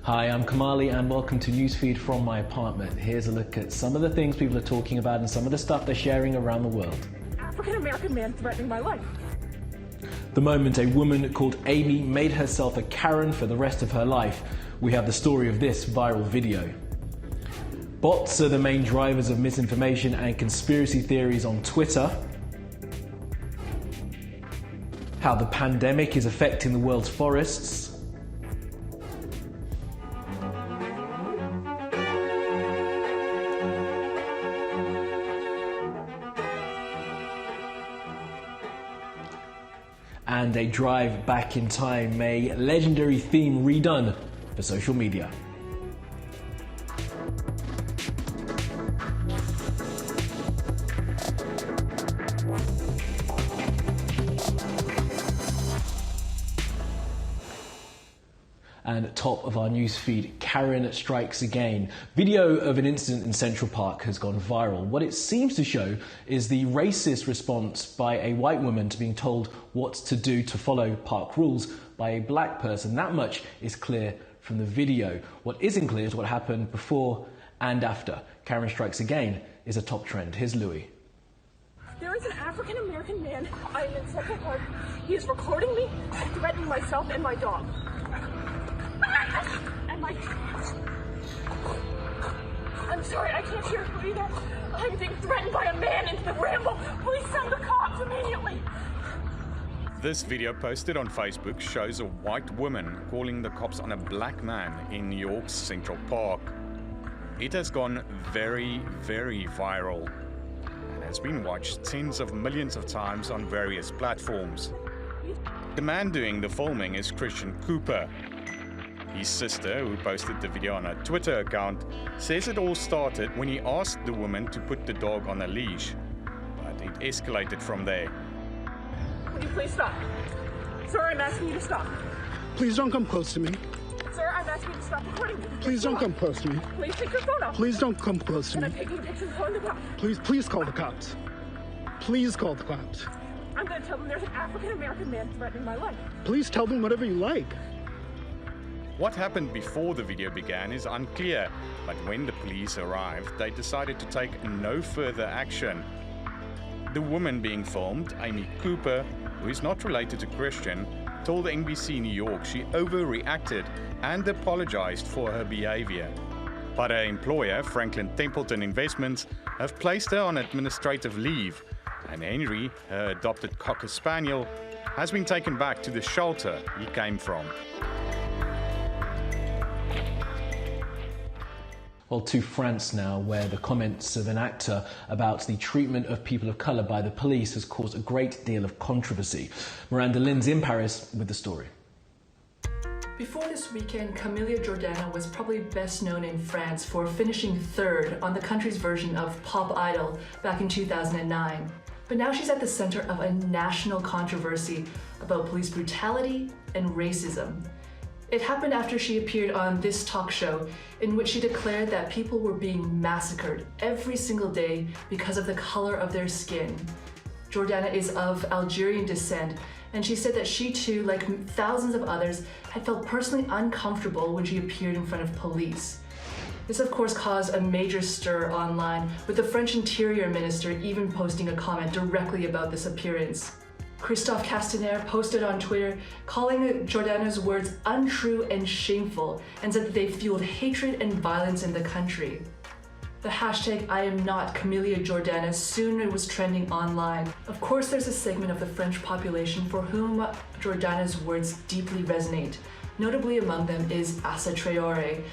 Hi, I'm Camelia and welcome to Newsfeed from my apartment. Here's a look at some of the things people are talking about and some of the stuff they're sharing around the world. African-American man threatening my life. The moment a woman called Amy made herself a Karen for the rest of her life, we have the story of this viral video. Bots are the main drivers of misinformation and conspiracy theories on Twitter. How the pandemic is affecting the world's forests. And a drive back in time, a legendary theme redone for social media. And top of our newsfeed, Karen strikes again. Video of an incident in Central Park has gone viral. What it seems to show is the racist response by a white woman to being told what to do to follow park rules by a black person. That much is clear from the video. What isn't clear is what happened before and after. Karen strikes again is a top trend. Here's Louis. There is an African-American man. I am in Central Park. He is recording me and threatening myself and my dog. And I'm sorry, I can't hear you either. I'm being threatened by a man in the ramble. Please send the cops immediately. This video posted on Facebook shows a white woman calling the cops on a black man in New York's Central Park. It has gone very, very viral and has been watched tens of millions of times on various platforms. The man doing the filming is Christian Cooper. His sister, who posted the video on her Twitter account, says it all started when he asked the woman to put the dog on a leash, but it escalated from there. Will you please stop? Sir, I'm asking you to stop. Please don't come close to me. Sir, I'm asking you to stop recording me. Please don't come close to me. Please take your phone off. Please don't come close to And me. I'm taking pictures and calling the cops. Please call the cops. Please call the cops. I'm going to tell them there's an African-American man threatening my life. Please tell them whatever you like. What happened before the video began is unclear, but when the police arrived, they decided to take no further action. The woman being filmed, Amy Cooper, who is not related to Christian, told NBC New York she overreacted and apologized for her behavior. But her employer, Franklin Templeton Investments, have placed her on administrative leave, and Henry, her adopted Cocker Spaniel, has been taken back to the shelter he came from. Well, to France now, where the comments of an actor about the treatment of people of colour by the police has caused a great deal of controversy. Miranda Lynn's in Paris with the story. Before this weekend, Camelia Jordana was probably best known in France for finishing third on the country's version of Pop Idol back in 2009. But now she's at the center of a national controversy about police brutality and racism. It happened after she appeared on this talk show in which she declared that people were being massacred every single day because of the color of their skin. Jordana is of Algerian descent, and she said that she too, like thousands of others, had felt personally uncomfortable when she appeared in front of police. This of course caused a major stir online, with the French Interior Minister even posting a comment directly about this appearance. Christophe Castaner posted on Twitter calling Jordana's words untrue and shameful, and said that they fueled hatred and violence in the country. The hashtag #IamNotCameliaJordana soon was trending online. Of course, there's a segment of the French population for whom Jordana's words deeply resonate. Notably among them is Assa Traoré.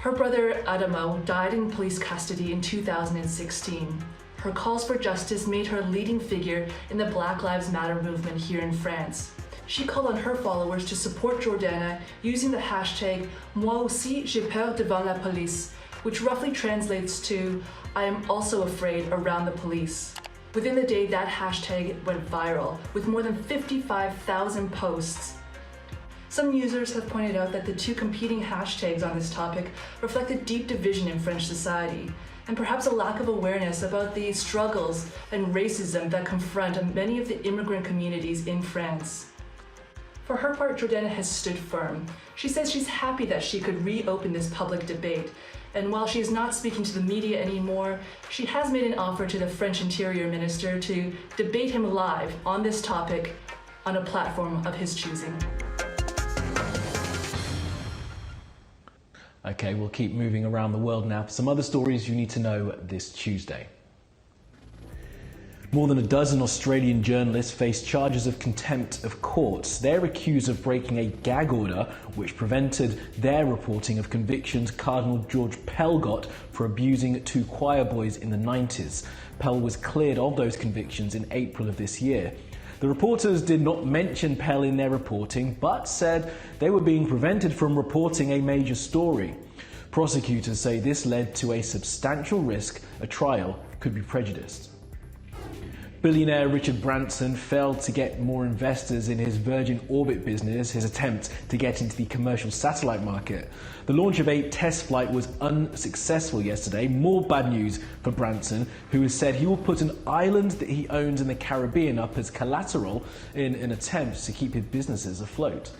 Her brother Adamo died in police custody in 2016. Her calls for justice made her a leading figure in the Black Lives Matter movement here in France. She called on her followers to support Jordana using the hashtag Moi aussi j'ai peur devant la police, which roughly translates to I am also afraid around the police. Within the day, that hashtag went viral, with more than 55,000 posts. Some users have pointed out that the two competing hashtags on this topic reflect a deep division in French society, and perhaps a lack of awareness about the struggles and racism that confront many of the immigrant communities in France. For her part, Jordana has stood firm. She says she's happy that she could reopen this public debate. And while she is not speaking to the media anymore, she has made an offer to the French Interior Minister to debate him live on this topic on a platform of his choosing. Okay, we'll keep moving around the world now for some other stories you need to know this Tuesday. More than a dozen Australian journalists face charges of contempt of court. They're accused of breaking a gag order which prevented their reporting of convictions Cardinal George Pell got for abusing two choir boys in the 90s. Pell was cleared of those convictions in April of this year. The reporters did not mention Pell in their reporting, but said they were being prevented from reporting a major story. Prosecutors say this led to a substantial risk a trial could be prejudiced. Billionaire Richard Branson failed to get more investors in his Virgin Orbit business, his attempt to get into the commercial satellite market. The launch of a test flight was unsuccessful yesterday. More bad news for Branson, who has said he will put an island that he owns in the Caribbean up as collateral in an attempt to keep his businesses afloat.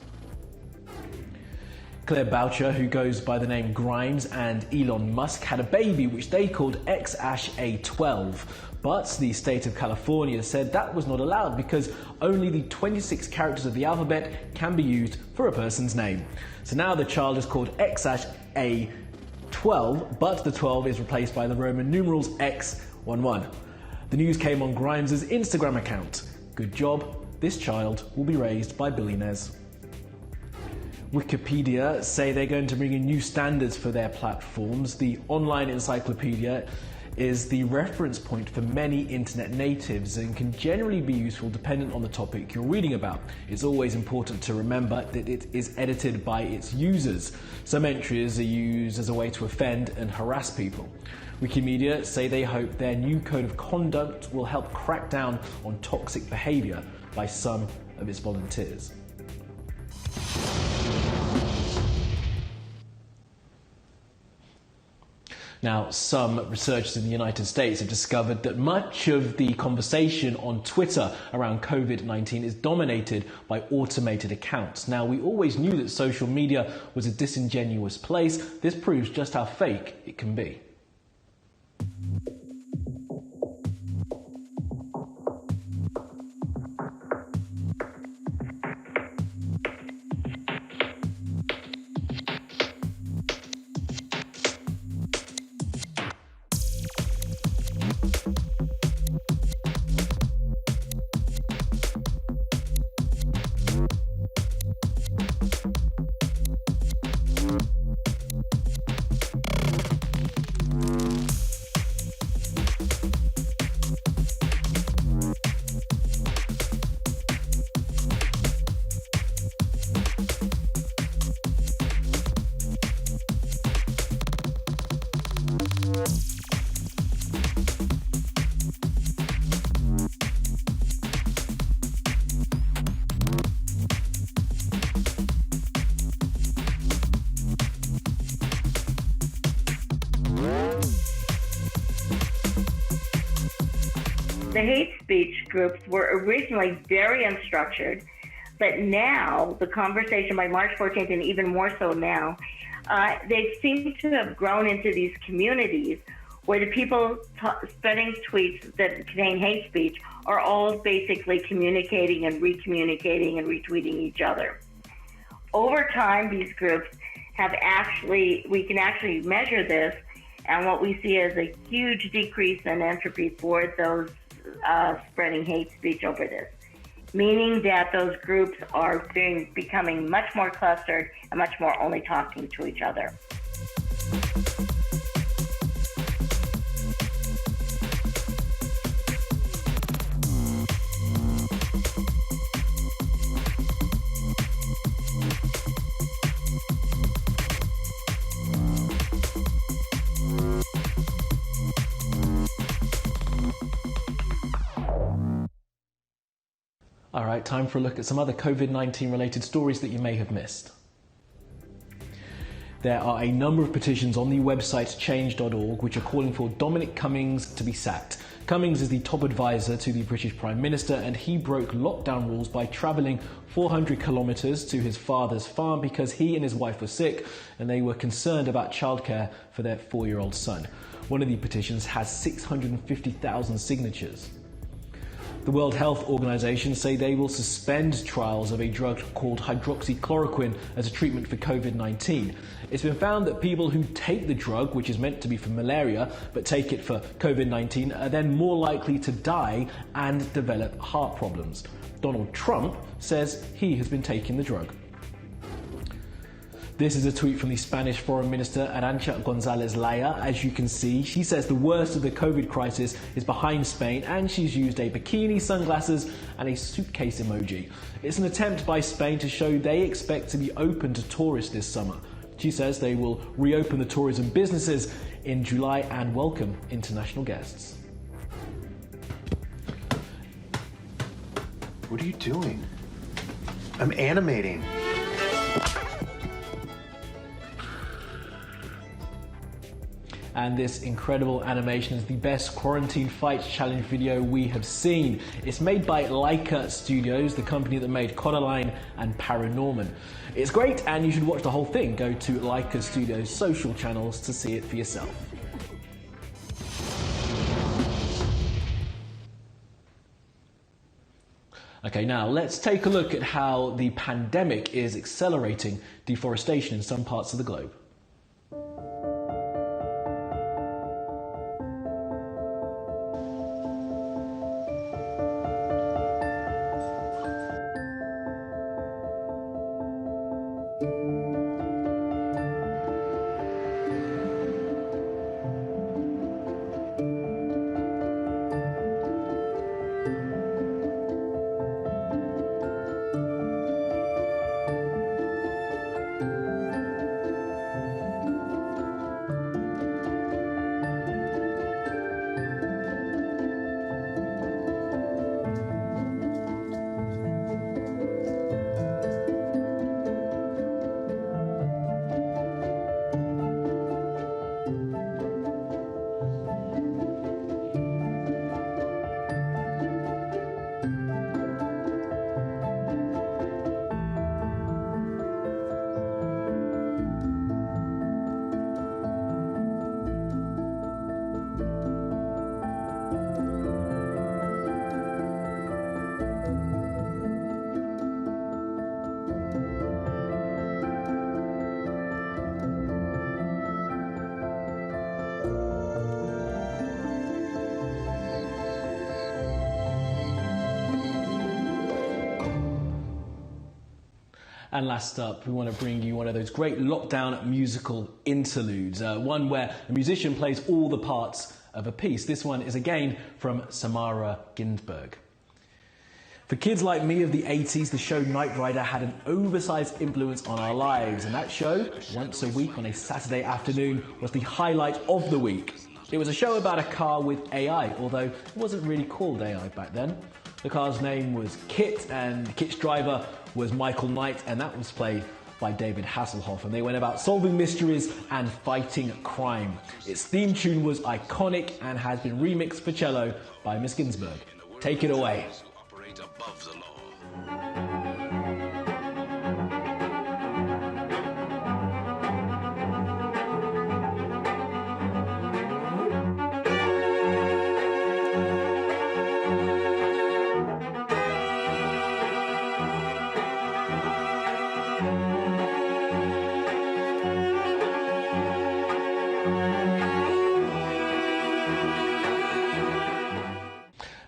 Claire Boucher, who goes by the name Grimes, and Elon Musk had a baby which they called XAsh-A12. But the state of California said that was not allowed because only the 26 characters of the alphabet can be used for a person's name. So now the child is called XAsh-A12, but the 12 is replaced by the Roman numerals X11. The news came on Grimes' Instagram account. Good job, this child will be raised by billionaires. Wikipedia say they're going to bring in new standards for their platforms. The online encyclopedia is the reference point for many internet natives and can generally be useful dependent on the topic you're reading about. It's always important to remember that it is edited by its users. Some entries are used as a way to offend and harass people. Wikimedia say they hope their new code of conduct will help crack down on toxic behaviour by some of its volunteers. Now, some researchers in the United States have discovered that much of the conversation on Twitter around COVID-19 is dominated by automated accounts. Now, we always knew that social media was a disingenuous place. This proves just how fake it can be. The hate speech groups were originally very unstructured, but now the conversation by March 14th, and even more so now, they seem to have grown into these communities where the people spreading tweets that contain hate speech are all basically communicating and recommunicating and retweeting each other. Over time, these groups we can actually measure this, and what we see is a huge decrease in entropy for those spreading hate speech over this, meaning that those groups are becoming much more clustered and much more only talking to each other. All right, time for a look at some other COVID-19 related stories that you may have missed. There are a number of petitions on the website change.org which are calling for Dominic Cummings to be sacked. Cummings is the top advisor to the British Prime Minister, and he broke lockdown rules by travelling 400 kilometres to his father's farm because he and his wife were sick and they were concerned about childcare for their 4-year-old son. One of the petitions has 650,000 signatures. The World Health Organization say they will suspend trials of a drug called hydroxychloroquine as a treatment for COVID-19. It's been found that people who take the drug, which is meant to be for malaria, but take it for COVID-19, are then more likely to die and develop heart problems. Donald Trump says he has been taking the drug. This is a tweet from the Spanish Foreign Minister, Arantxa González Laya. As you can see, she says the worst of the COVID crisis is behind Spain, and she's used a bikini, sunglasses and a suitcase emoji. It's an attempt by Spain to show they expect to be open to tourists this summer. She says they will reopen the tourism businesses in July and welcome international guests. What are you doing? I'm animating. And this incredible animation is the best quarantine fight challenge video we have seen. It's made by Leica Studios, the company that made Coraline and Paranorman. It's great, and you should watch the whole thing. Go to Leica Studios' social channels to see it for yourself. Okay, now let's take a look at how the pandemic is accelerating deforestation in some parts of the globe. And last up, we want to bring you one of those great lockdown musical interludes, one where a musician plays all the parts of a piece. This one is again from Samara Ginsberg. For kids like me of the 80s, the show Knight Rider had an oversized influence on our lives, and that show, once a week on a Saturday afternoon, was the highlight of the week. It was a show about a car with AI, although it wasn't really called AI back then. The car's name was Kit, and Kit's driver was Michael Knight, and that was played by David Hasselhoff, and they went about solving mysteries and fighting crime. Its theme tune was iconic and has been remixed for cello by Miss Ginsberg. Take it away.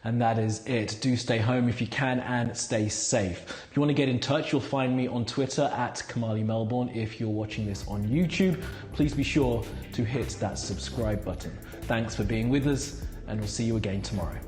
And that is it. Do stay home if you can and stay safe. If you want to get in touch, you'll find me on Twitter at Camelia Melbourne. If you're watching this on YouTube, please be sure to hit that subscribe button. Thanks for being with us, and we'll see you again tomorrow.